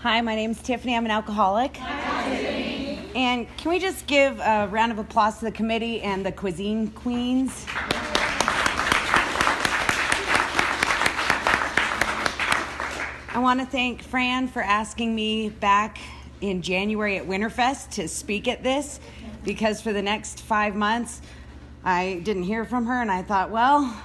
Hi, my name's Tiffany. I'm an alcoholic. Hi, Tiffany. And can we just give a round of applause to the committee and the cuisine queens? I want to thank Fran for asking me back in January at Winterfest to speak at this, because for the next 5 months I didn't hear from her, and I thought, well,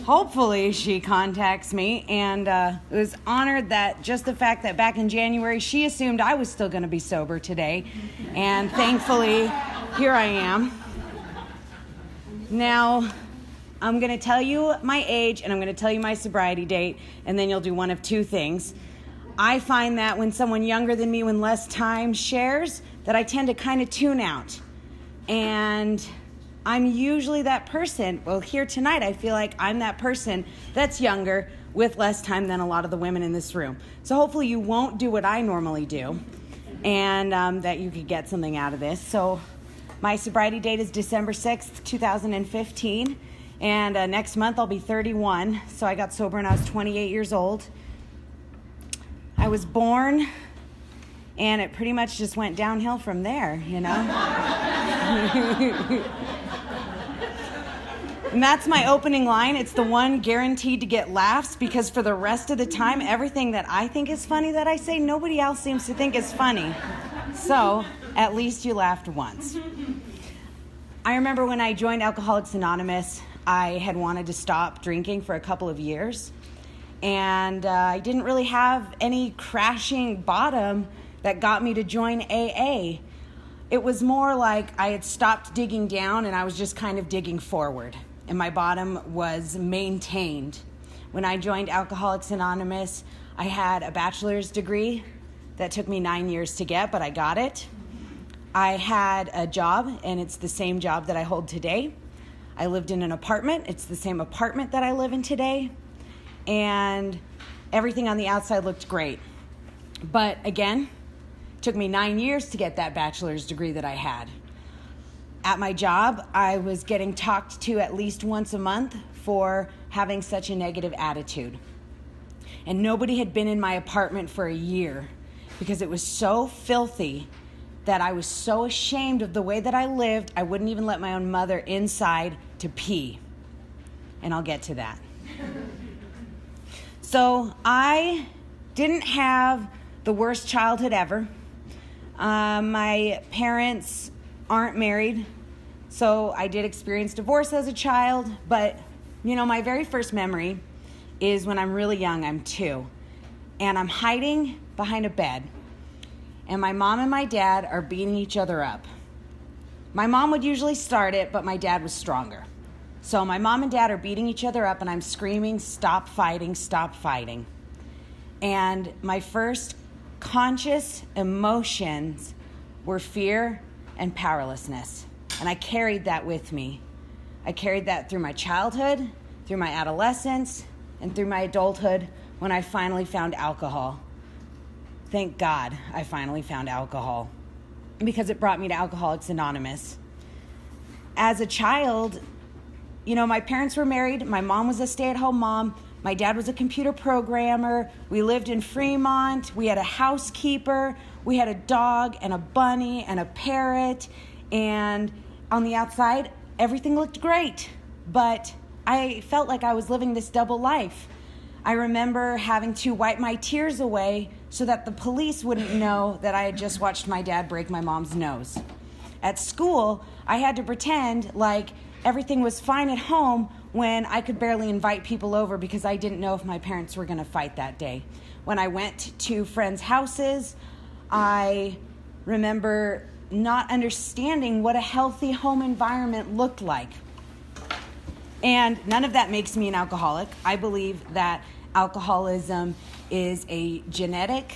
hopefully she contacts me, and was honored that just the fact that back in January she assumed I was still going to be sober today, and thankfully here I am. Now, I'm going to tell you my age, and I'm going to tell you my sobriety date, and then you'll do one of two things. I find that when someone younger than me, when less time shares, that I tend to kind of tune out. And I'm usually that person. Well, here tonight, I feel like I'm that person that's younger with less time than a lot of the women in this room. So hopefully you won't do what I normally do, and that you could get something out of this. So my sobriety date is December 6th, 2015. And next month I'll be 31. So I got sober when I was 28 years old. I was born, and it pretty much just went downhill from there, you know? And that's my opening line. It's the one guaranteed to get laughs, because for the rest of the time, everything that I think is funny that I say, nobody else seems to think is funny. So at least you laughed once. I remember when I joined Alcoholics Anonymous, I had wanted to stop drinking for a couple of years, and I didn't really have any crashing bottom that got me to join AA. It was more like I had stopped digging down and I was just kind of digging forward, and my bottom was maintained. When I joined Alcoholics Anonymous, I had a bachelor's degree that took me 9 years to get, but I got it. I had a job, and it's the same job that I hold today. I lived in an apartment. It's the same apartment that I live in today. And everything on the outside looked great. But again, it took me 9 years to get that bachelor's degree that I had. At my job, I was getting talked to at least once a month for having such a negative attitude. And nobody had been in my apartment for a year because it was so filthy that I was so ashamed of the way that I lived, I wouldn't even let my own mother inside to pee. And I'll get to that. So I didn't have the worst childhood ever. My parents aren't married, so I did experience divorce as a child, but you know, my very first memory is when I'm really young. I'm 2, and I'm hiding behind a bed. And my mom and my dad are beating each other up. My mom would usually start it, but my dad was stronger. So my mom and dad are beating each other up, and I'm screaming, "Stop fighting, stop fighting." And my first conscious emotions were fear and powerlessness. And I carried that with me. I carried that through my childhood, through my adolescence, and through my adulthood when I finally found alcohol. Thank God I finally found alcohol, because it brought me to Alcoholics Anonymous. As a child, you know, my parents were married. My mom was a stay-at-home mom. My dad was a computer programmer. We lived in Fremont. We had a housekeeper. We had a dog and a bunny and a parrot. And on the outside, everything looked great. But I felt like I was living this double life. I remember having to wipe my tears away so that the police wouldn't know that I had just watched my dad break my mom's nose. At school, I had to pretend like everything was fine at home when I could barely invite people over because I didn't know if my parents were going to fight that day. When I went to friends' houses, I remember not understanding what a healthy home environment looked like. And none of that makes me an alcoholic. I believe that alcoholism is a genetic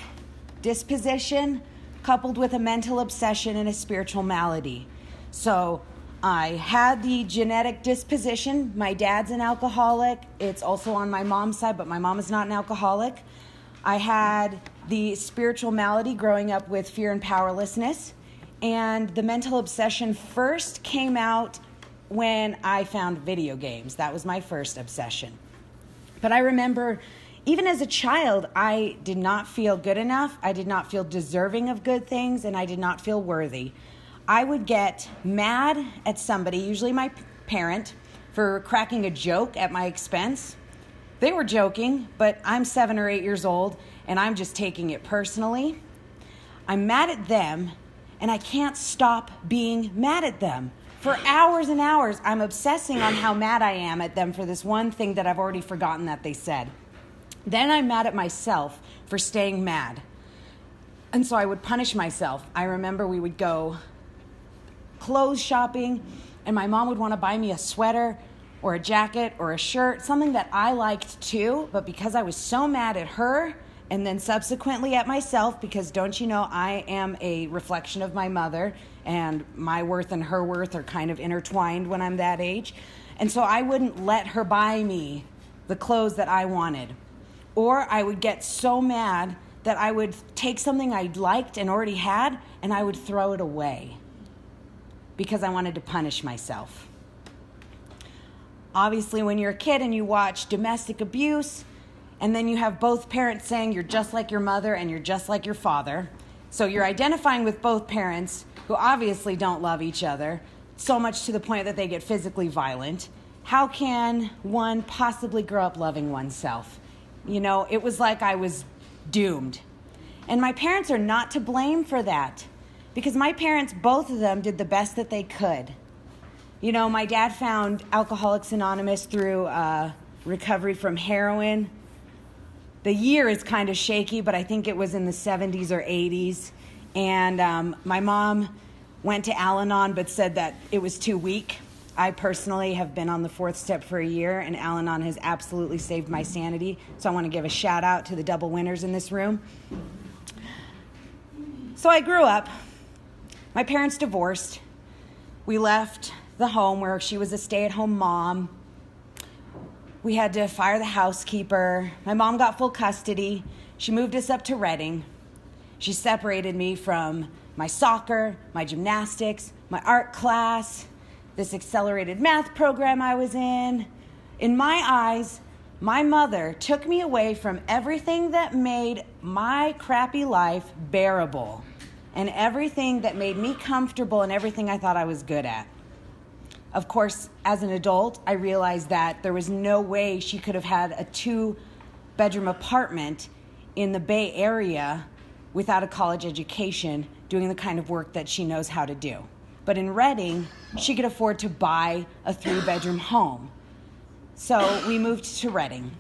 disposition coupled with a mental obsession and a spiritual malady. So I had the genetic disposition. My dad's an alcoholic. It's also on my mom's side, but my mom is not an alcoholic. I had the spiritual malady growing up with fear and powerlessness. And the mental obsession first came out when I found video games. That was my first obsession. But I remember Even as a child, I did not feel good enough. I did not feel deserving of good things, and I did not feel worthy. I would get mad at somebody, usually my parent, for cracking a joke at my expense. They were joking, but I'm 7 or 8 years old, and I'm just taking it personally. I'm mad at them, and I can't stop being mad at them. For hours and hours, I'm obsessing on how mad I am at them for this one thing that I've already forgotten that they said. Then I'm mad at myself for staying mad. And so I would punish myself. I remember we would go clothes shopping, and my mom would want to buy me a sweater or a jacket or a shirt, something that I liked too, but because I was so mad at her and then subsequently at myself, because don't you know, I am a reflection of my mother, and my worth and her worth are kind of intertwined when I'm that age. And so I wouldn't let her buy me the clothes that I wanted. Or I would get so mad that I would take something I liked and already had, and I would throw it away because I wanted to punish myself. Obviously, when you're a kid and you watch domestic abuse, and then you have both parents saying you're just like your mother and you're just like your father, so you're identifying with both parents who obviously don't love each other, so much to the point that they get physically violent. How can one possibly grow up loving oneself? You know, it was like I was doomed. And my parents are not to blame for that, because my parents, both of them, did the best that they could. You know, my dad found Alcoholics Anonymous through recovery from heroin. The year is kind of shaky, but I think it was in the 70s or 80s. And my mom went to Al-Anon but said that it was too weak. I personally have been on the 4th step for a year, and Al-Anon has absolutely saved my sanity. So I want to give a shout out to the double winners in this room. So I grew up. My parents divorced. We left the home where she was a stay-at-home mom. We had to fire the housekeeper. My mom got full custody. She moved us up to Reading. She separated me from my soccer, my gymnastics, my art class, this accelerated math program I was in. In my eyes, my mother took me away from everything that made my crappy life bearable and everything that made me comfortable and everything I thought I was good at. Of course, as an adult, I realized that there was no way she could have had a 2-bedroom apartment in the Bay Area without a college education doing the kind of work that she knows how to do. But in Reading, she could afford to buy a 3-bedroom home. So we moved to Reading.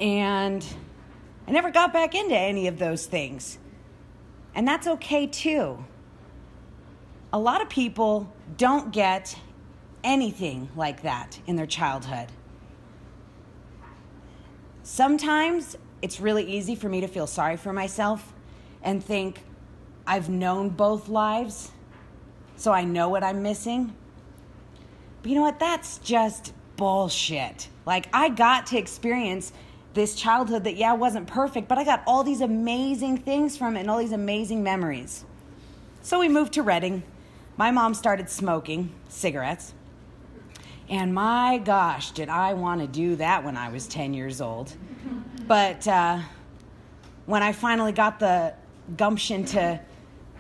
And I never got back into any of those things. And that's okay too. A lot of people don't get anything like that in their childhood. Sometimes it's really easy for me to feel sorry for myself and think I've known both lives, so I know what I'm missing. But you know what? That's just bullshit. Like, I got to experience this childhood that, yeah, wasn't perfect, but I got all these amazing things from it and all these amazing memories. So we moved to Reading. My mom started smoking cigarettes. And my gosh, did I want to do that when I was 10 years old. But when I finally got the gumption to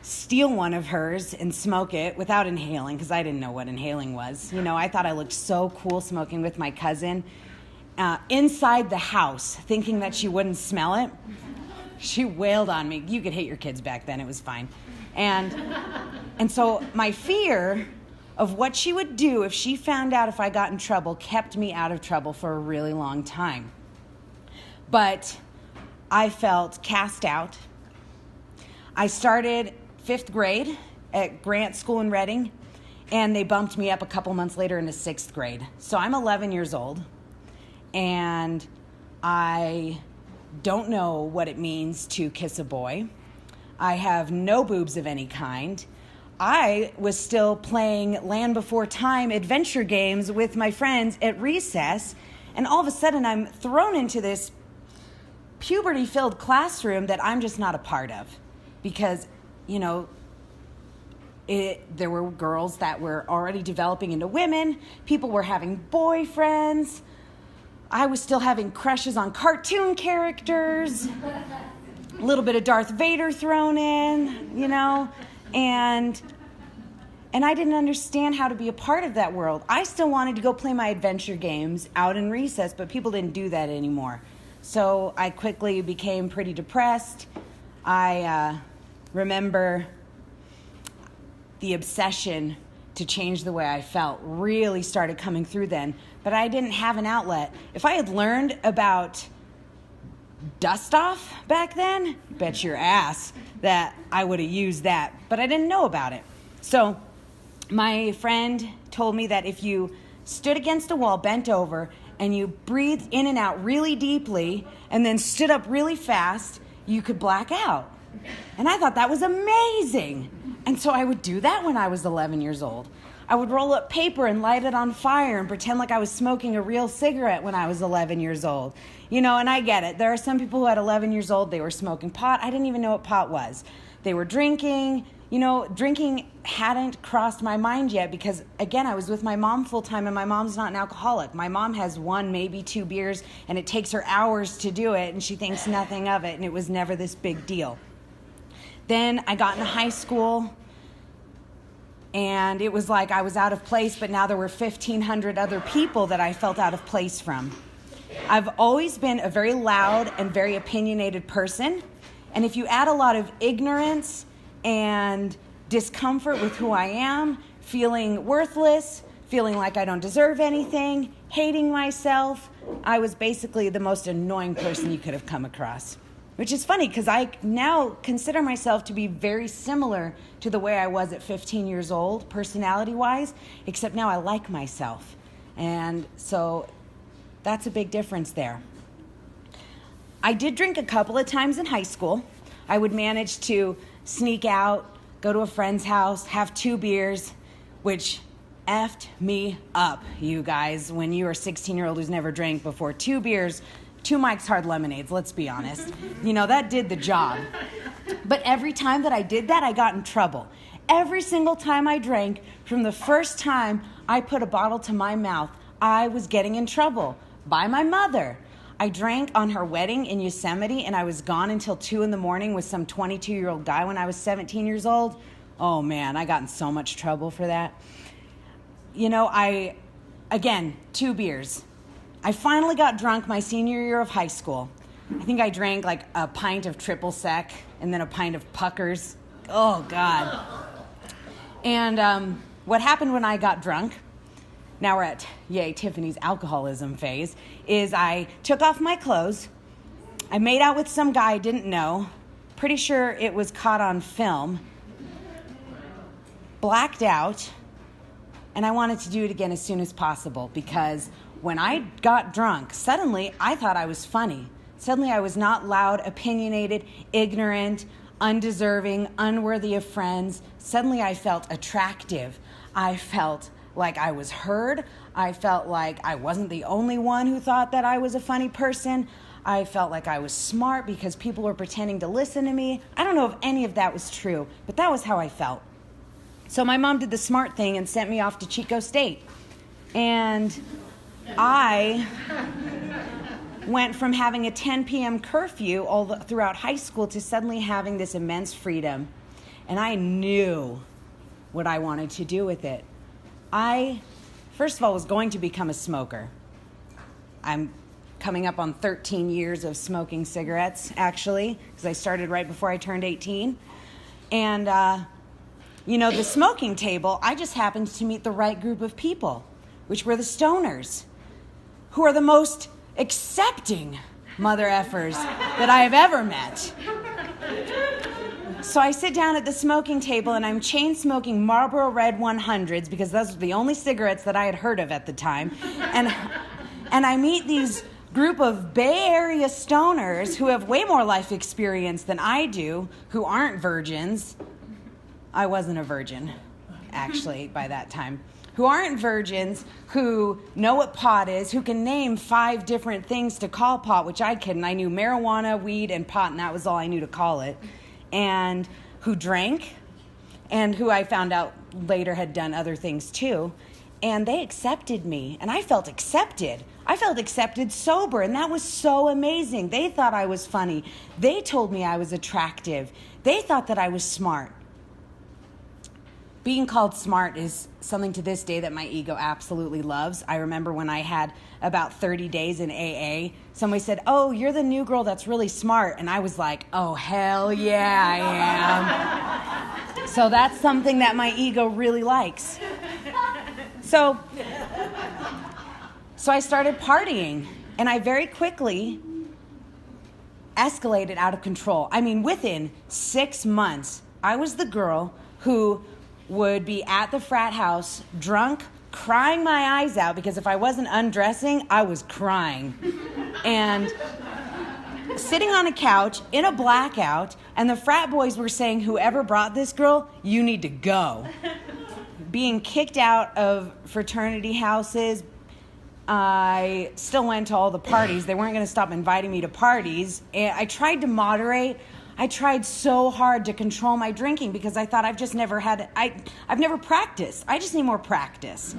steal one of hers and smoke it without inhaling, because I didn't know what inhaling was. You know, I thought I looked so cool smoking with my cousin inside the house, thinking that she wouldn't smell it. She wailed on me. You could hit your kids back then. It was fine. And so my fear of what she would do if she found out if I got in trouble kept me out of trouble for a really long time. But I felt cast out. I started 5th grade at Grant School in Reading, and they bumped me up a couple months later into 6th grade. So I'm 11 years old, and I don't know what it means to kiss a boy. I have no boobs of any kind. I was still playing Land Before Time adventure games with my friends at recess, and all of a sudden I'm thrown into this puberty-filled classroom that I'm just not a part of. Because, you know, there were girls that were already developing into women. People were having boyfriends. I was still having crushes on cartoon characters, a little bit of Darth Vader thrown in, and I didn't understand how to be a part of that world. I still wanted to go play my adventure games out in recess, but people didn't do that anymore. So I quickly became pretty depressed. I remember the obsession to change the way I felt really started coming through then, but I didn't have an outlet. If I had learned about dust off back then, bet your ass that I would have used that, but I didn't know about it. So my friend told me that if you stood against a wall, bent over, and you breathed in and out really deeply, and then stood up really fast, you could black out. And I thought that was amazing. And so I would do that when I was 11 years old. I would roll up paper and light it on fire and pretend like I was smoking a real cigarette when I was 11 years old. And I get it. There are some people who at 11 years old, they were smoking pot. I didn't even know what pot was. They were drinking. Drinking hadn't crossed my mind yet because, again, I was with my mom full time, and my mom's not an alcoholic. My mom has 1, maybe 2 beers, and it takes her hours to do it, and she thinks nothing of it, and it was never this big deal. Then I got into high school, and it was like I was out of place, but now there were 1,500 other people that I felt out of place from. I've always been a very loud and very opinionated person, and if you add a lot of ignorance and discomfort with who I am, feeling worthless, feeling like I don't deserve anything, hating myself, I was basically the most annoying person you could have come across. Which is funny because I now consider myself to be very similar to the way I was at 15 years old, personality-wise, except now I like myself. And so that's a big difference there. I did drink a couple of times in high school. I would manage to sneak out, go to a friend's house, have 2 beers, which effed me up, you guys, when you are a 16-year-old who's never drank before. 2 beers, 2 Mike's Hard Lemonades, let's be honest. That did the job. But every time that I did that, I got in trouble. Every single time I drank, from the first time I put a bottle to my mouth, I was getting in trouble by my mother. I drank on her wedding in Yosemite, and I was gone until 2 in the morning with some 22-year-old guy when I was 17 years old. Oh, man, I got in so much trouble for that. 2 beers. I finally got drunk my senior year of high school. I think I drank like a pint of triple sec and then a pint of puckers. Oh, God. And what happened when I got drunk, now we're at, Tiffany's alcoholism phase, is I took off my clothes. I made out with some guy I didn't know. Pretty sure it was caught on film. Blacked out. And I wanted to do it again as soon as possible because when I got drunk, suddenly I thought I was funny. Suddenly I was not loud, opinionated, ignorant, undeserving, unworthy of friends. Suddenly I felt attractive. I felt like I was heard. I felt like I wasn't the only one who thought that I was a funny person. I felt like I was smart because people were pretending to listen to me. I don't know if any of that was true, but that was how I felt. So my mom did the smart thing and sent me off to Chico State. And I went from having a 10 p.m. curfew throughout high school to suddenly having this immense freedom. And I knew what I wanted to do with it. I, first of all, was going to become a smoker. I'm coming up on 13 years of smoking cigarettes, actually, because I started right before I turned 18. And, the smoking table, I just happened to meet the right group of people, which were the stoners, who are the most accepting mother effers that I have ever met. So I sit down at the smoking table and I'm chain smoking Marlboro Red 100s because those were the only cigarettes that I had heard of at the time. And I meet these group of Bay Area stoners who have way more life experience than I do, who aren't virgins. I wasn't a virgin, actually, by that time. Who aren't virgins, who know what pot is, who can name 5 different things to call pot, which I couldn't. I knew marijuana, weed, and pot, and that was all I knew to call it. And who drank, and who I found out later had done other things too. and they accepted me, and I felt accepted. I felt accepted sober, and that was so amazing. They thought I was funny. They told me I was attractive. They thought that I was smart. Being called smart is something to this day that my ego absolutely loves. I remember when I had about 30 days in AA, somebody said, "Oh, you're the new girl that's really smart." And I was like, "Oh, hell yeah, I am." So that's something that my ego really likes. So I started partying, and I very quickly escalated out of control. I mean, within 6 months, I was the girl who would be at the frat house, drunk, crying my eyes out, because if I wasn't undressing, I was crying. And sitting on a couch in a blackout, and the frat boys were saying, "Whoever brought this girl, you need to go." Being kicked out of fraternity houses, I still went to all the parties. They weren't going to stop inviting me to parties. And I tried to moderate. I tried so hard to control my drinking because I thought I've never practiced. I just need more practice.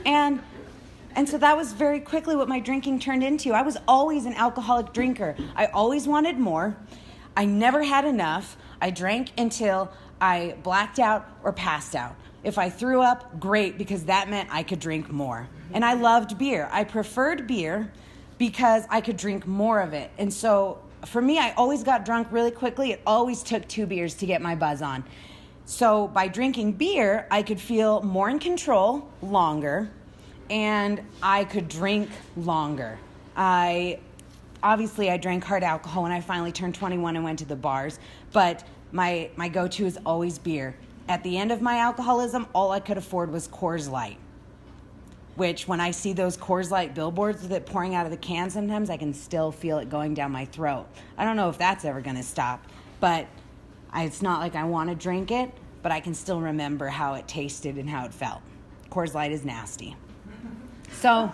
And so that was very quickly what my drinking turned into. I was always an alcoholic drinker. I always wanted more. I never had enough. I drank until I blacked out or passed out. If I threw up, great, because that meant I could drink more. And I loved beer. I preferred beer because I could drink more of it. And so for me, I always got drunk really quickly. It always took 2 beers to get my buzz on. So by drinking beer, I could feel more in control longer, and I could drink longer. Obviously, I drank hard alcohol when I finally turned 21 and went to the bars, but my go-to is always beer. At the end of my alcoholism, all I could afford was Coors Light, which when I see those Coors Light billboards with it pouring out of the can, sometimes I can still feel it going down my throat. I don't know if that's ever going to stop, but it's not like I want to drink it, but I can still remember how it tasted and how it felt. Coors Light is nasty. So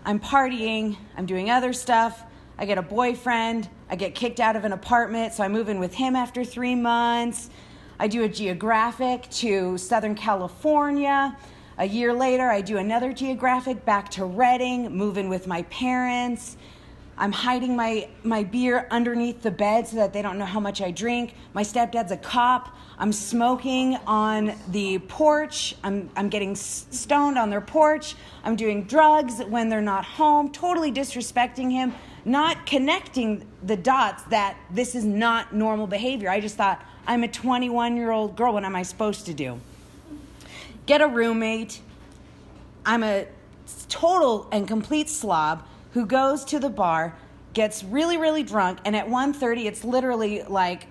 I'm partying, I'm doing other stuff, I get a boyfriend, I get kicked out of an apartment, so I move in with him after 3 months. I do a geographic to Southern California. A year later, I do another geographic back to Redding, move in with my parents. I'm hiding my beer underneath the bed so that they don't know how much I drink. My stepdad's a cop. I'm smoking on the porch. I'm getting stoned on their porch. I'm doing drugs when they're not home, totally disrespecting him, not connecting the dots that this is not normal behavior. I just thought, I'm a 21-year-old girl. What am I supposed to do? Get a roommate. I'm a total and complete slob who goes to the bar, gets really, really drunk, and at 1:30, it's literally like,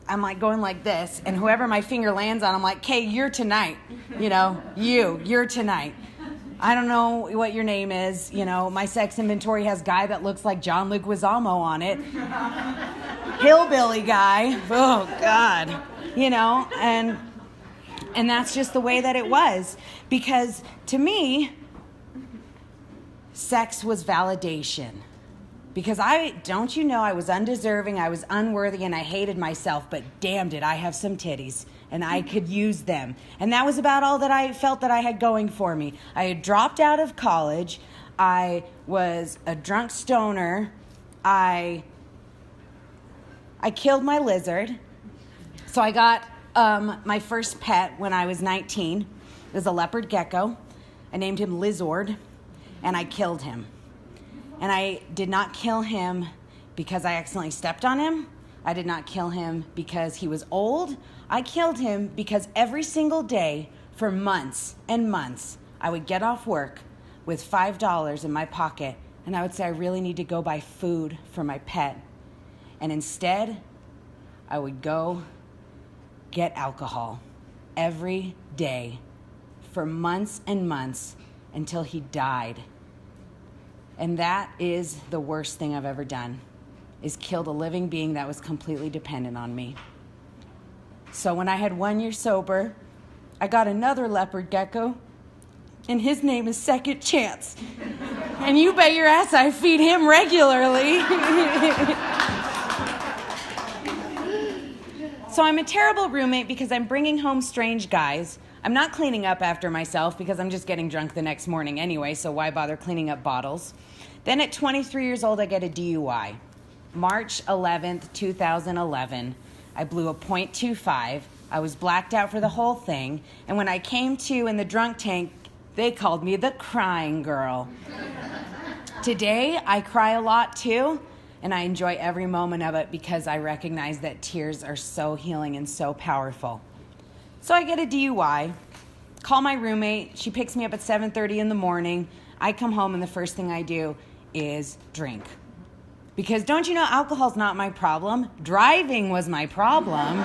I'm like going like this, and whoever my finger lands on, I'm like, "Okay, you're tonight. You know, you're tonight. I don't know what your name is. You know, my sex inventory has guy that looks like John Leguizamo on it. Hillbilly guy. Oh, God. You know, and that's just the way that it was. Because to me, sex was validation. Because don't you know, I was undeserving, I was unworthy, and I hated myself, but damn did I have some titties, and I could use them. And that was about all that I felt that I had going for me. I had dropped out of college. I was a drunk stoner. I killed my lizard. So I got my first pet when I was 19. It was a leopard gecko. I named him Lizord, and I killed him. And I did not kill him because I accidentally stepped on him. I did not kill him because he was old. I killed him because every single day for months and months, I would get off work with $5 in my pocket, and I would say, I really need to go buy food for my pet. And instead, I would go get alcohol every day for months and months until he died. And that is the worst thing I've ever done, is killed a living being that was completely dependent on me. So when I had 1 year sober, I got another leopard gecko, and his name is Second Chance. And you bet your ass I feed him regularly. So I'm a terrible roommate because I'm bringing home strange guys. I'm not cleaning up after myself because I'm just getting drunk the next morning anyway, so why bother cleaning up bottles? Then at 23 years old, I get a DUI. March 11th, 2011, I blew a .25. I was blacked out for the whole thing, and when I came to in the drunk tank, they called me the crying girl. Today, I cry a lot too, and I enjoy every moment of it because I recognize that tears are so healing and so powerful. So I get a DUI, call my roommate, she picks me up at 7:30 in the morning. I come home and the first thing I do is drink. Because don't you know, alcohol's not my problem. Driving was my problem.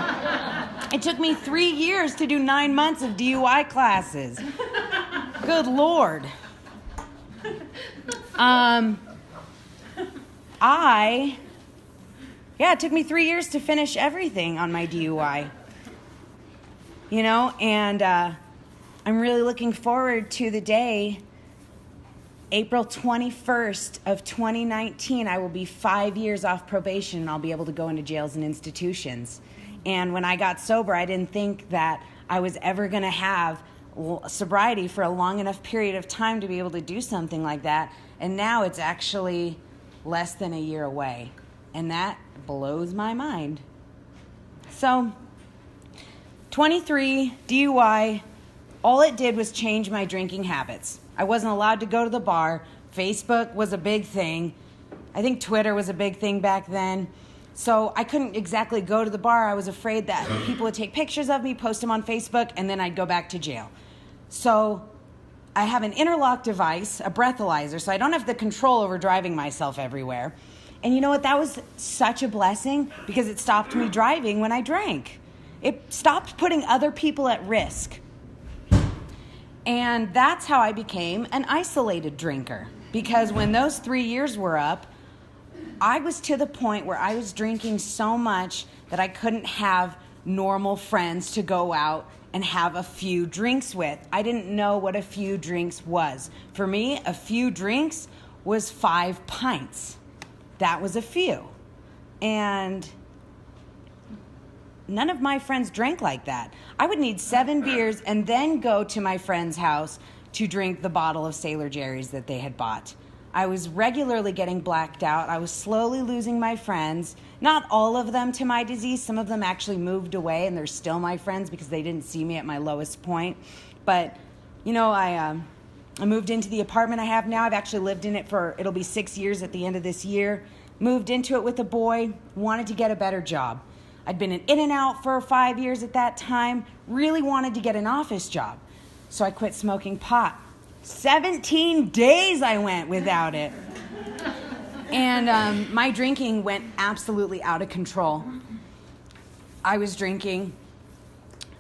It took me 3 years to do 9 months of DUI classes. Good Lord. It took me 3 years to finish everything on my DUI. You know, and I'm really looking forward to the day, April 21st of 2019, I will be 5 years off probation and I'll be able to go into jails and institutions. And when I got sober, I didn't think that I was ever going to have sobriety for a long enough period of time to be able to do something like that. And now it's actually less than a year away. And that blows my mind. So, 23, DUI, all it did was change my drinking habits. I wasn't allowed to go to the bar. Facebook was a big thing. I think Twitter was a big thing back then. So I couldn't exactly go to the bar. I was afraid that people would take pictures of me, post them on Facebook, and then I'd go back to jail. So I have an interlock device, a breathalyzer, so I don't have the control over driving myself everywhere. And you know what? That was such a blessing because it stopped me driving when I drank. It stopped putting other people at risk. And that's how I became an isolated drinker. Because when those 3 years were up, I was to the point where I was drinking so much that I couldn't have normal friends to go out and have a few drinks with. I didn't know what a few drinks was. For me, a few drinks was 5 pints. That was a few. And none of my friends drank like that. I would need 7 beers and then go to my friend's house to drink the bottle of Sailor Jerry's that they had bought. I was regularly getting blacked out. I was slowly losing my friends. Not all of them to my disease. Some of them actually moved away and they're still my friends because they didn't see me at my lowest point. But, you know, I moved into the apartment I have now. I've actually lived in it it'll be 6 years at the end of this year. Moved into it with a boy, wanted to get a better job. I'd been in and out for 5 years at that time, really wanted to get an office job. So I quit smoking pot. 17 days I went without it. And my drinking went absolutely out of control. I was drinking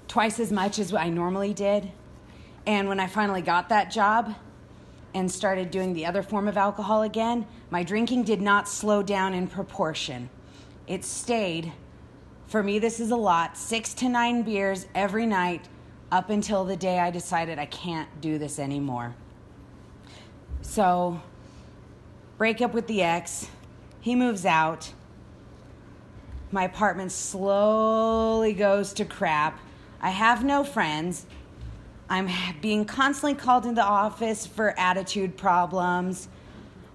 twice as much as I normally did. And when I finally got that job and started doing the other form of alcohol again, my drinking did not slow down in proportion. It stayed. For me, this is a lot. 6 to 9 beers every night up until the day I decided I can't do this anymore. So, break up with the ex. He moves out. My apartment slowly goes to crap. I have no friends. I'm being constantly called into the office for attitude problems.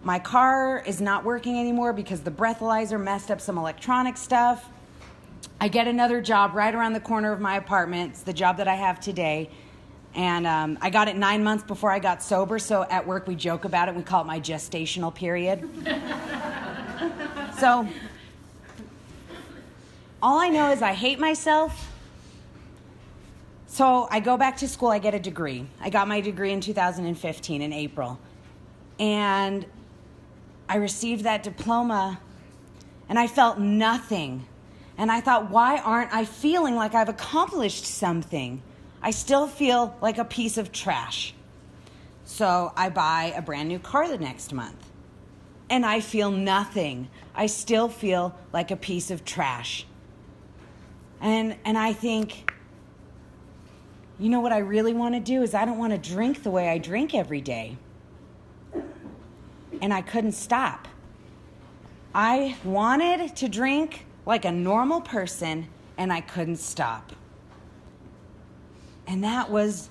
My car is not working anymore because the breathalyzer messed up some electronic stuff. I get another job right around the corner of my apartment. It's the job that I have today. And I got it 9 months before I got sober, so at work we joke about it. We call it my gestational period. So, all I know is I hate myself. So I go back to school, I get a degree. I got my degree in 2015 in April. And I received that diploma, and I felt nothing. And I thought, why aren't I feeling like I've accomplished something? I still feel like a piece of trash. So I buy a brand new car the next month. And I feel nothing. I still feel like a piece of trash. And I think, you know what I really want to do is I don't want to drink the way I drink every day. And I couldn't stop. I wanted to drink like a normal person, and I couldn't stop. And that was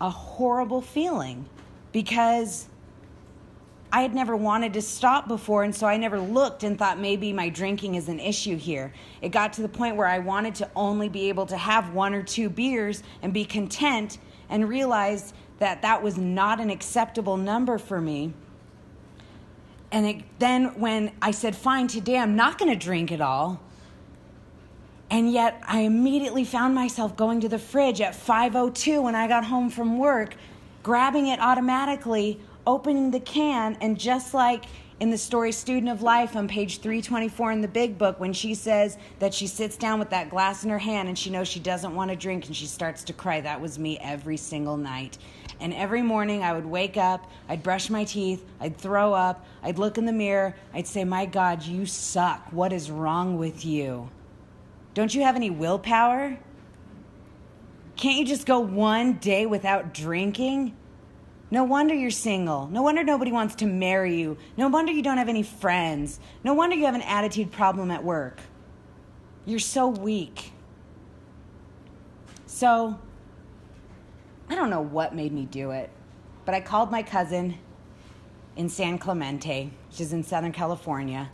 a horrible feeling because I had never wanted to stop before, and so I never looked and thought maybe my drinking is an issue here. It got to the point where I wanted to only be able to have 1 or 2 beers and be content, and realized that that was not an acceptable number for me. And then when I said, fine, today I'm not going to drink at all, and yet I immediately found myself going to the fridge at 5:02 when I got home from work, grabbing it automatically, opening the can, and just like in the story Student of Life on page 324 in the big book, when she says that she sits down with that glass in her hand and she knows she doesn't want to drink and she starts to cry, that was me every single night. And every morning I would wake up, I'd brush my teeth, I'd throw up, I'd look in the mirror, I'd say, my God, you suck. What is wrong with you? Don't you have any willpower? Can't you just go one day without drinking? No wonder you're single. No wonder nobody wants to marry you. No wonder you don't have any friends. No wonder you have an attitude problem at work. You're so weak. So, I don't know what made me do it, but I called my cousin in San Clemente, which is in Southern California,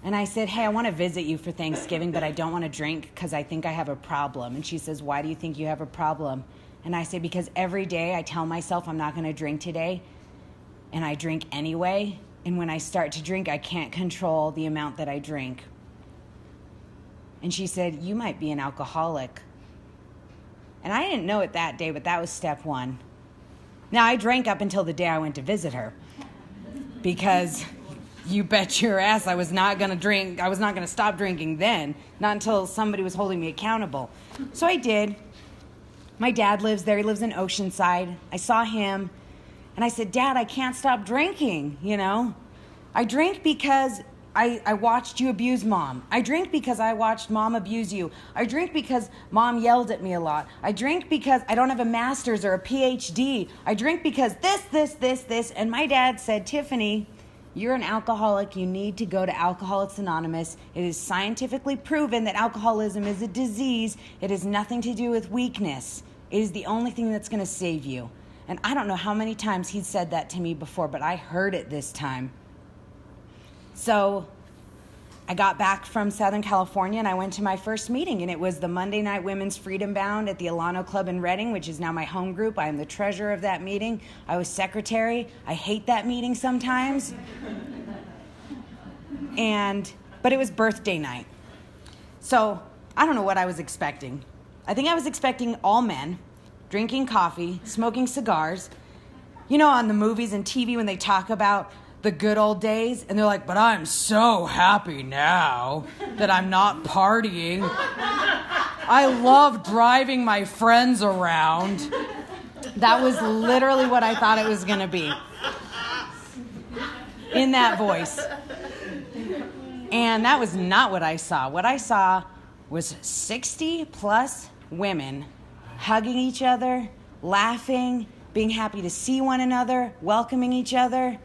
and I said, hey, I want to visit you for Thanksgiving, but I don't want to drink because I think I have a problem. And she says, why do you think you have a problem? And I say, because every day I tell myself I'm not going to drink today, and I drink anyway. And when I start to drink, I can't control the amount that I drink. And she said, you might be an alcoholic. And I didn't know it that day, but that was step 1. Now, I drank up until the day I went to visit her, because you bet your ass I was not going to drink. I was not going to stop drinking then, not until somebody was holding me accountable. So I did. My dad lives there. He lives in Oceanside. I saw him, and I said, Dad, I can't stop drinking, you know. I drink because I watched you abuse Mom. I drink because I watched Mom abuse you. I drink because Mom yelled at me a lot. I drink because I don't have a master's or a PhD. I drink because this. And my dad said, Tiffany, you're an alcoholic. You need to go to Alcoholics Anonymous. It is scientifically proven that alcoholism is a disease. It has nothing to do with weakness. It is the only thing that's going to save you. And I don't know how many times he'd said that to me before, but I heard it this time. So I got back from Southern California and I went to my first meeting, and it was the Monday Night Women's Freedom Bound at the Alano Club in Redding, which is now my home group. I am the treasurer of that meeting. I was secretary. I hate that meeting sometimes. But it was birthday night. So I don't know what I was expecting. I think I was expecting all men, drinking coffee, smoking cigars. You know, on the movies and TV when they talk about the good old days, and they're like, but I'm so happy now that I'm not partying. I love driving my friends around. That was literally what I thought it was going to be. In that voice. And that was not what I saw. What I saw was 60 plus women hugging each other, laughing, being happy to see one another, welcoming each other.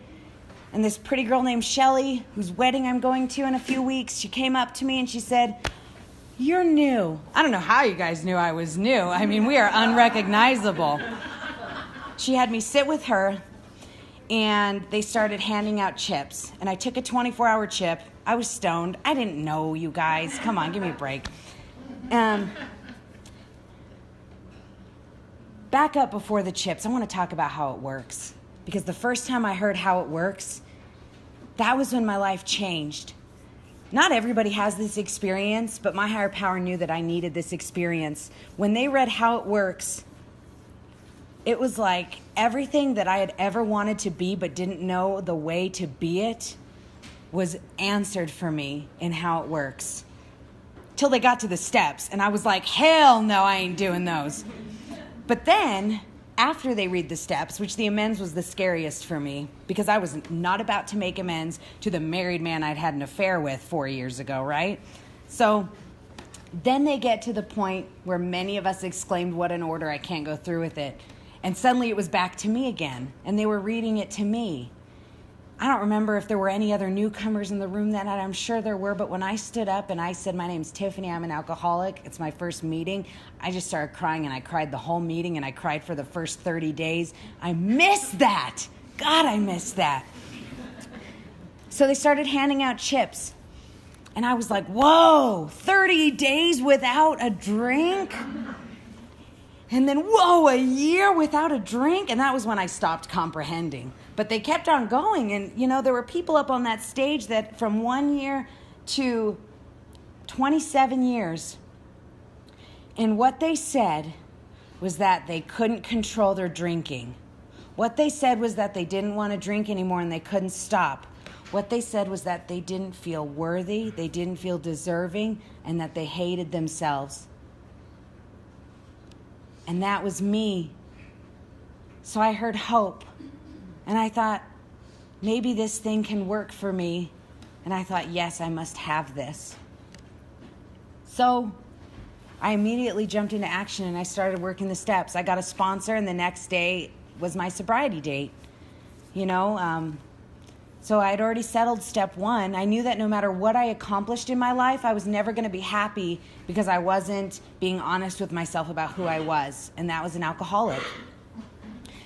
And this pretty girl named Shelly, whose wedding I'm going to in a few weeks, she came up to me and she said, you're new. I don't know how you guys knew I was new. I mean, we are unrecognizable. She had me sit with her, and they started handing out chips. And I took a 24-hour chip. I was stoned. I didn't know, you guys. Come on, give me a break. Back up before the chips. I want to talk about how it works. Because the first time I heard how it works, that was when my life changed. Not everybody has this experience, but my higher power knew that I needed this experience. When they read how it works, it was like everything that I had ever wanted to be but didn't know the way to be it was answered for me in how it works. Till they got to the steps, and I was like, hell no, I ain't doing those. But then, after they read the steps, which the amends was the scariest for me, because I was not about to make amends to the married man I'd had an affair with 4 years ago, right? So then they get to the point where many of us exclaimed, what an order, I can't go through with it. And suddenly it was back to me again, and they were reading it to me. I don't remember if there were any other newcomers in the room that night. I'm sure there were, but when I stood up and I said, my name's Tiffany, I'm an alcoholic, it's my first meeting, I just started crying, and I cried the whole meeting, and I cried for the first 30 days. I missed that. God, I missed that. So they started handing out chips. And I was like, whoa, 30 days without a drink? And then, whoa, a year without a drink? And that was when I stopped comprehending. But they kept on going. And, there were people up on that stage that from 1 year to 27 years. And what they said was that they couldn't control their drinking. What they said was that they didn't want to drink anymore and they couldn't stop. What they said was that they didn't feel worthy, they didn't feel deserving, and that they hated themselves. And that was me. So I heard hope. And I thought, maybe this thing can work for me. And I thought, yes, I must have this. So I immediately jumped into action and I started working the steps. I got a sponsor, and the next day was my sobriety date. So I had already settled step 1. I knew that no matter what I accomplished in my life, I was never going to be happy because I wasn't being honest with myself about who I was, and that was an alcoholic.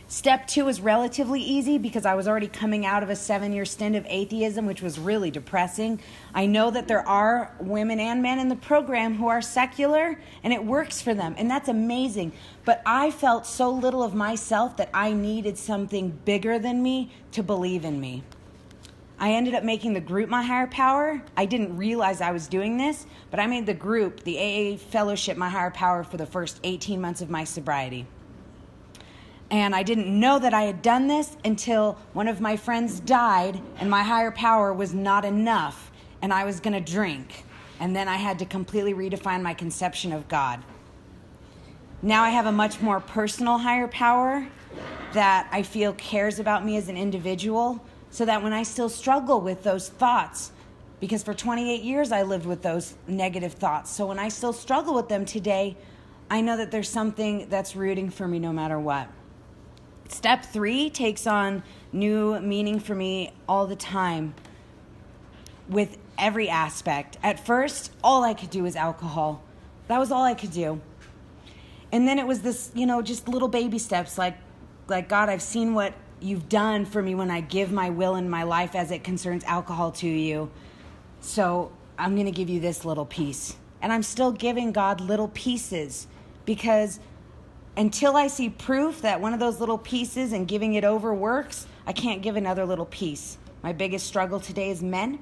Step 2 was relatively easy because I was already coming out of a 7-year stint of atheism, which was really depressing. I know that there are women and men in the program who are secular, and it works for them, and that's amazing. But I felt so little of myself that I needed something bigger than me to believe in me. I ended up making the group my higher power. I didn't realize I was doing this, but I made the group, the AA fellowship, my higher power for the first 18 months of my sobriety. And I didn't know that I had done this until one of my friends died and my higher power was not enough and I was going to drink. And then I had to completely redefine my conception of God. Now I have a much more personal higher power that I feel cares about me as an individual, so that when I still struggle with those thoughts, because for 28 years I lived with those negative thoughts, so when I still struggle with them today, I know that there's something that's rooting for me no matter what. Step 3 takes on new meaning for me all the time with every aspect. At first, all I could do was alcohol. That was all I could do. And then it was this, just little baby steps like God, I've seen what you've done for me when I give my will and my life as it concerns alcohol to you. So I'm going to give you this little piece. And I'm still giving God little pieces because until I see proof that one of those little pieces and giving it over works, I can't give another little piece. My biggest struggle today is men.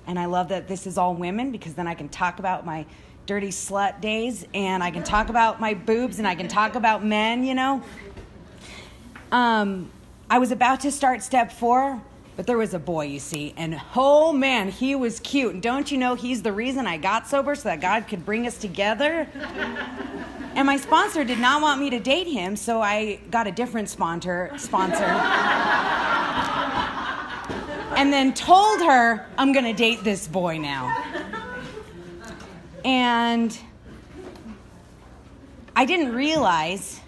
And I love that this is all women because then I can talk about my dirty slut days and I can talk about my boobs and I can talk about men, I was about to start step 4, but there was a boy, you see, and oh man, he was cute. And don't you know he's the reason I got sober so that God could bring us together? And my sponsor did not want me to date him, so I got a different sponsor. And then told her, I'm going to date this boy now. And I didn't realize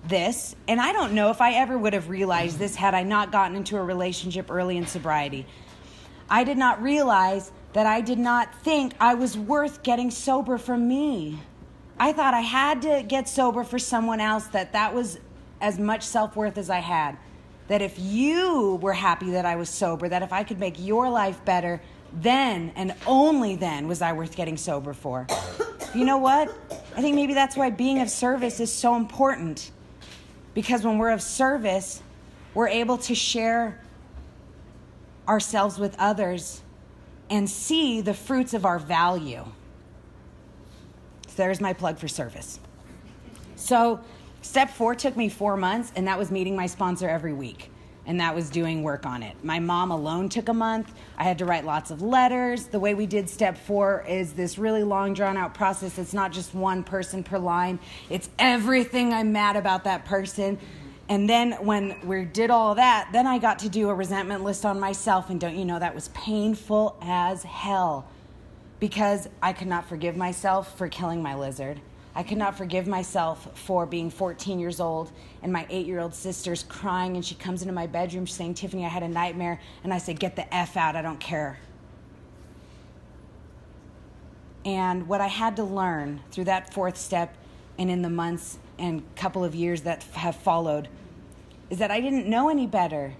this, and I don't know if I ever would have realized this had I not gotten into a relationship early in sobriety. I did not realize that I did not think I was worth getting sober for me. I thought I had to get sober for someone else, that was as much self-worth as I had. That if you were happy that I was sober, that if I could make your life better, then and only then was I worth getting sober for. You know what? I think maybe that's why being of service is so important. Because when we're of service, we're able to share ourselves with others and see the fruits of our value. So there's my plug for service. So step 4 took me 4 months, and that was meeting my sponsor every week. And that was doing work on it. My mom alone took a month. I had to write lots of letters. The way we did step 4 is this really long, drawn-out process. It's not just one person per line. It's everything I'm mad about that person. And then when we did all that, then I got to do a resentment list on myself. And don't you know, that was painful as hell. Because I could not forgive myself for killing my lizard. I could not forgive myself for being 14 years old and my 8-year-old sister's crying, and she comes into my bedroom saying, Tiffany, I had a nightmare. And I say, get the F out, I don't care. And what I had to learn through that fourth step and in the months and couple of years that have followed is that I didn't know any better.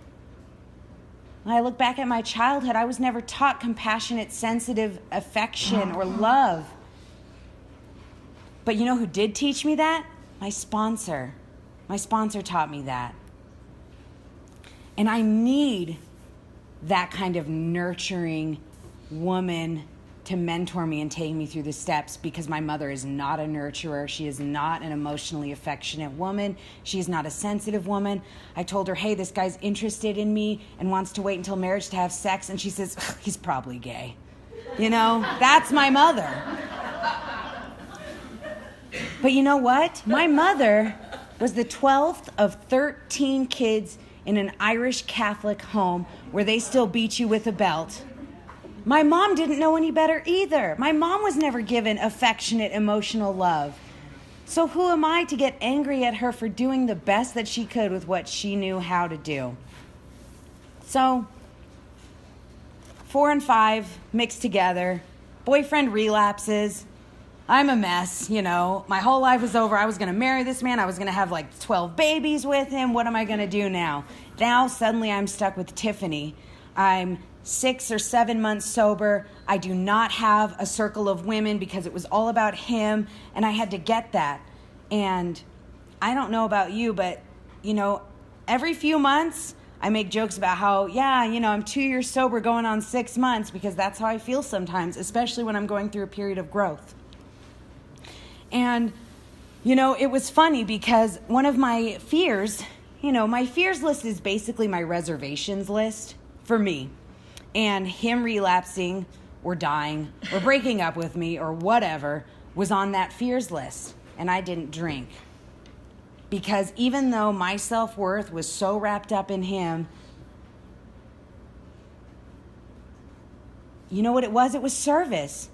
When I look back at my childhood, I was never taught compassionate, sensitive affection or love. But you know who did teach me that? My sponsor. My sponsor taught me that. And I need that kind of nurturing woman to mentor me and take me through the steps, because my mother is not a nurturer. She is not an emotionally affectionate woman. She is not a sensitive woman. I told her, hey, this guy's interested in me and wants to wait until marriage to have sex. And she says, he's probably gay. You know, that's my mother. But you know what? My mother was the 12th of 13 kids in an Irish Catholic home where they still beat you with a belt. My mom didn't know any better either. My mom was never given affectionate, emotional love. So who am I to get angry at her for doing the best that she could with what she knew how to do? So, 4 and 5 mixed together. Boyfriend relapses. I'm a mess, you know. My whole life was over. I was going to marry this man. I was going to have like 12 babies with him. What am I going to do now? Now, suddenly I'm stuck with Tiffany. I'm 6 or 7 months sober. I do not have a circle of women because it was all about him, and I had to get that. And I don't know about you, but, you know, every few months I make jokes about how, yeah, you know, I'm 2 years sober going on 6 months, because that's how I feel sometimes, especially when I'm going through a period of growth. And, you know, it was funny because one of my fears, you know, my fears list is basically my reservations list for me. And him relapsing or dying or breaking up with me or whatever was on that fears list. And I didn't drink. Because even though my self-worth was so wrapped up in him, you know what it was? It was service.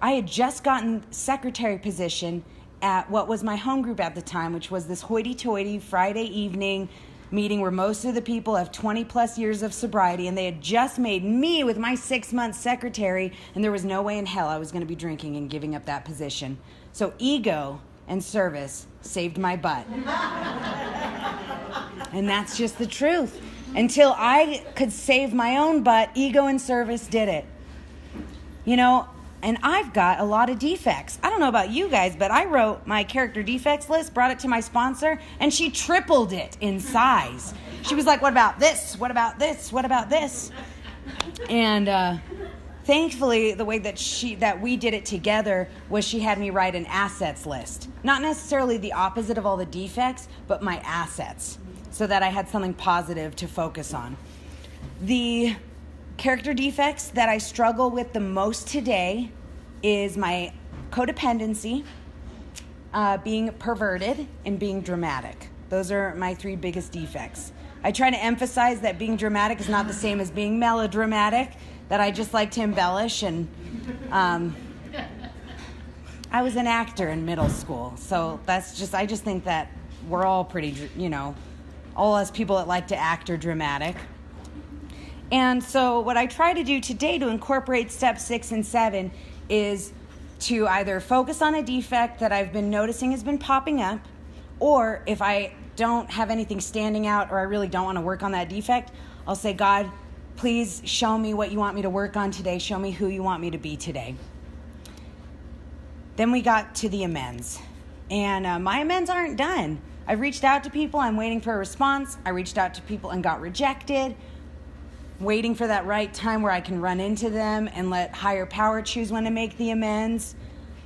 I had just gotten secretary position at what was my home group at the time, which was this hoity-toity Friday evening meeting where most of the people have 20 plus years of sobriety, and they had just made me with my 6-month secretary, and there was no way in hell I was going to be drinking and giving up that position. So ego and service saved my butt. And that's just the truth. Until I could save my own butt, ego and service did it. You know, and I've got a lot of defects. I don't know about you guys, but I wrote my character defects list, brought it to my sponsor, and she tripled it in size. She was like, what about this? What about this? What about this? And thankfully, the way that we did it together was she had me write an assets list. Not necessarily the opposite of all the defects, but my assets, so that I had something positive to focus on. The character defects that I struggle with the most today is my codependency, being perverted, and being dramatic. Those are my 3 biggest defects. I try to emphasize that being dramatic is not the same as being melodramatic, that I just like to embellish. And I was an actor in middle school, so I just think that we're all pretty, you know, all us people that like to act are dramatic. And so what I try to do today to incorporate steps 6 and 7 is to either focus on a defect that I've been noticing has been popping up, or if I don't have anything standing out or I really don't want to work on that defect, I'll say, God, please show me what you want me to work on today. Show me who you want me to be today. Then we got to the amends. And my amends aren't done. I've reached out to people. I'm waiting for a response. I reached out to people and got rejected. Waiting for that right time where I can run into them and let higher power choose when to make the amends.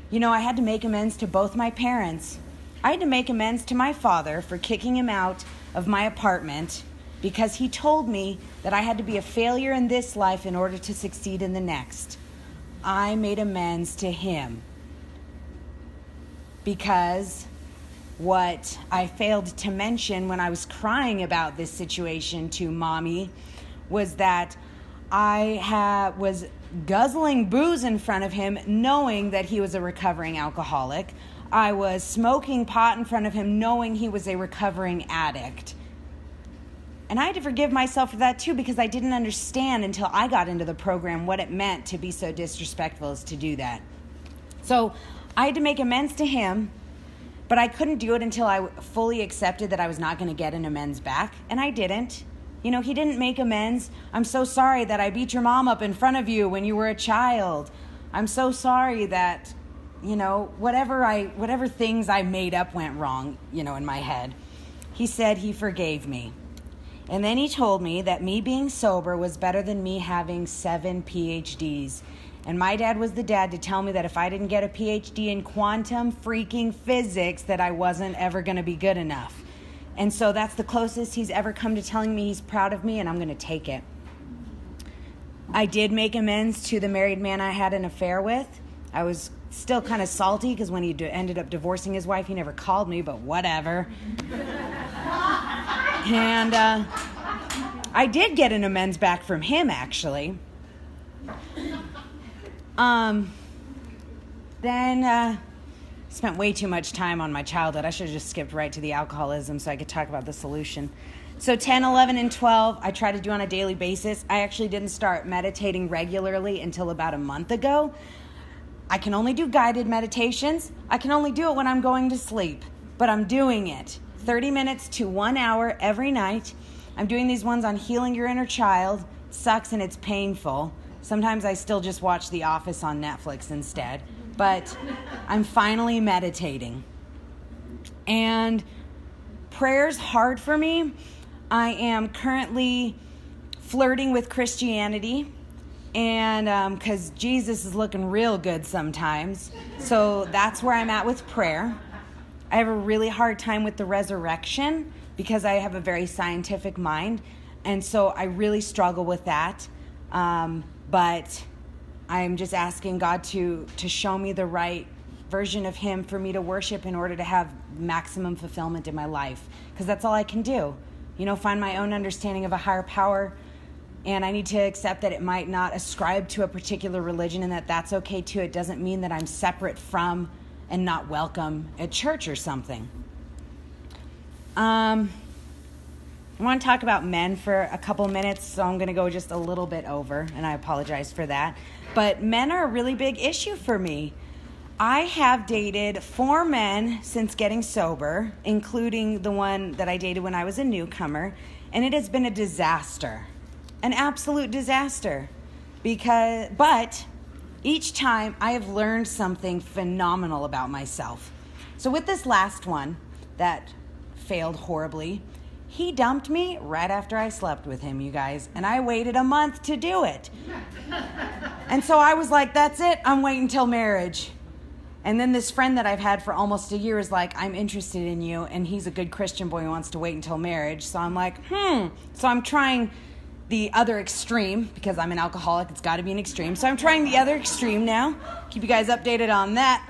You know, I had to make amends to both my parents. I had to make amends to my father for kicking him out of my apartment because he told me that I had to be a failure in this life in order to succeed in the next. I made amends to him because what I failed to mention when I was crying about this situation to Mommy was that I was guzzling booze in front of him, knowing that he was a recovering alcoholic. I was smoking pot in front of him knowing he was a recovering addict. And I had to forgive myself for that too, because I didn't understand until I got into the program what it meant to be so disrespectful as to do that. So I had to make amends to him, but I couldn't do it until I fully accepted that I was not going to get an amends back, and I didn't. You know, he didn't make amends. I'm so sorry that I beat your mom up in front of you when you were a child. I'm so sorry that, you know, whatever things I made up went wrong, you know, in my head. He said he forgave me. And then he told me that me being sober was better than me having 7 PhDs. And my dad was the dad to tell me that if I didn't get a PhD in quantum freaking physics, that I wasn't ever going to be good enough. And so that's the closest he's ever come to telling me he's proud of me, and I'm going to take it. I did make amends to the married man I had an affair with. I was still kind of salty because when he ended up divorcing his wife, he never called me, but whatever. And I did get an amends back from him, actually. Then spent way too much time on my childhood. I should have just skipped right to the alcoholism so I could talk about the solution. So 10, 11, and 12, I try to do on a daily basis. I actually didn't start meditating regularly until about a month ago. I can only do guided meditations. I can only do it when I'm going to sleep, but I'm doing it. 30 minutes to 1 hour every night. I'm doing these ones on healing your inner child. Sucks and it's painful. Sometimes I still just watch The Office on Netflix instead. But I'm finally meditating. And prayer's hard for me. I am currently flirting with Christianity. And because Jesus is looking real good sometimes. So that's where I'm at with prayer. I have a really hard time with the resurrection because I have a very scientific mind. And so I really struggle with that. But I'm just asking God to show me the right version of him for me to worship in order to have maximum fulfillment in my life. Because that's all I can do. You know, find my own understanding of a higher power. And I need to accept that it might not ascribe to a particular religion and that that's okay too. It doesn't mean that I'm separate from and not welcome at church or something. I want to talk about men for a couple minutes, so I'm going to go just a little bit over, and I apologize for that. But men are a really big issue for me. I have dated 4 men since getting sober, including the one that I dated when I was a newcomer, and it has been a disaster, an absolute disaster. But each time I have learned something phenomenal about myself. So with this last one that failed horribly, he dumped me right after I slept with him, you guys, and I waited a month to do it. And so I was like, that's it, I'm waiting till marriage. And then this friend that I've had for almost a year is like, I'm interested in you, and he's a good Christian boy who wants to wait until marriage. So I'm like, So I'm trying the other extreme, because I'm an alcoholic, it's got to be an extreme. So I'm trying the other extreme now. Keep you guys updated on that.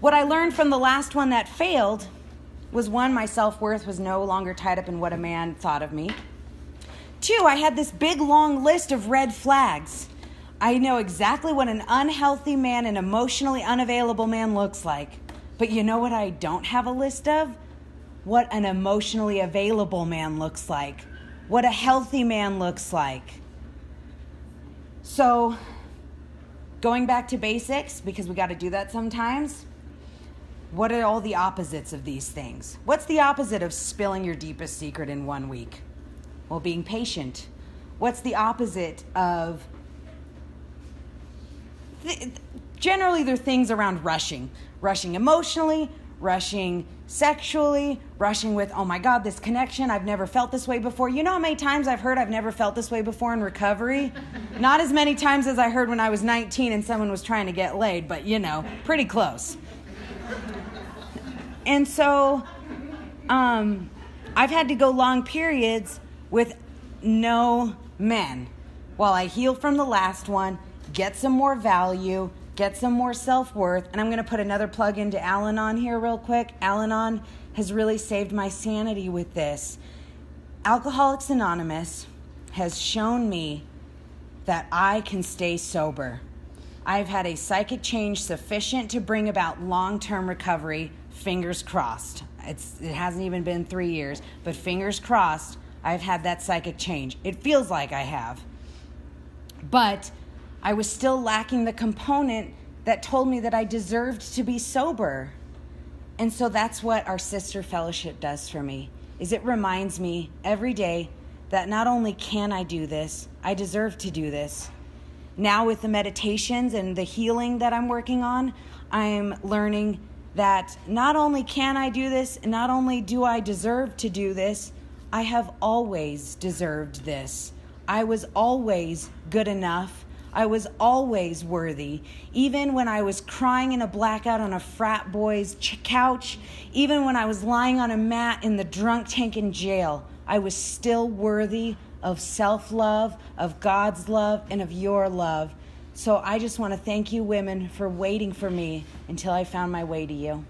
What I learned from the last one that failed was 1, my self-worth was no longer tied up in what a man thought of me. 2, I had this big long list of red flags. I know exactly what an unhealthy man, an emotionally unavailable man looks like. But you know what I don't have a list of? What an emotionally available man looks like. What a healthy man looks like. So, going back to basics, because we got to do that sometimes. What are all the opposites of these things? What's the opposite of spilling your deepest secret in 1 week? Well, being patient. What's the opposite of... Generally, they're things around rushing. Rushing emotionally, rushing sexually, rushing with, oh my God, this connection, I've never felt this way before. You know how many times I've heard I've never felt this way before in recovery? Not as many times as I heard when I was 19 and someone was trying to get laid, but you know, pretty close. And so I've had to go long periods with no men while I heal from the last one, get some more value, get some more self-worth. And I'm going to put another plug into Al-Anon here real quick. Al-Anon has really saved my sanity with this. Alcoholics Anonymous has shown me that I can stay sober. I've had a psychic change sufficient to bring about long-term recovery. Fingers crossed. It hasn't even been 3 years, but fingers crossed, I've had that psychic change. It feels like I have. But I was still lacking the component that told me that I deserved to be sober. And so that's what our sister fellowship does for me, is it reminds me every day that not only can I do this, I deserve to do this. Now with the meditations and the healing that I'm working on, I'm learning that not only can I do this, not only do I deserve to do this, I have always deserved this. I was always good enough. I was always worthy. Even when I was crying in a blackout on a frat boy's couch, even when I was lying on a mat in the drunk tank in jail, I was still worthy of self-love, of God's love, and of your love. So I just want to thank you women for waiting for me until I found my way to you.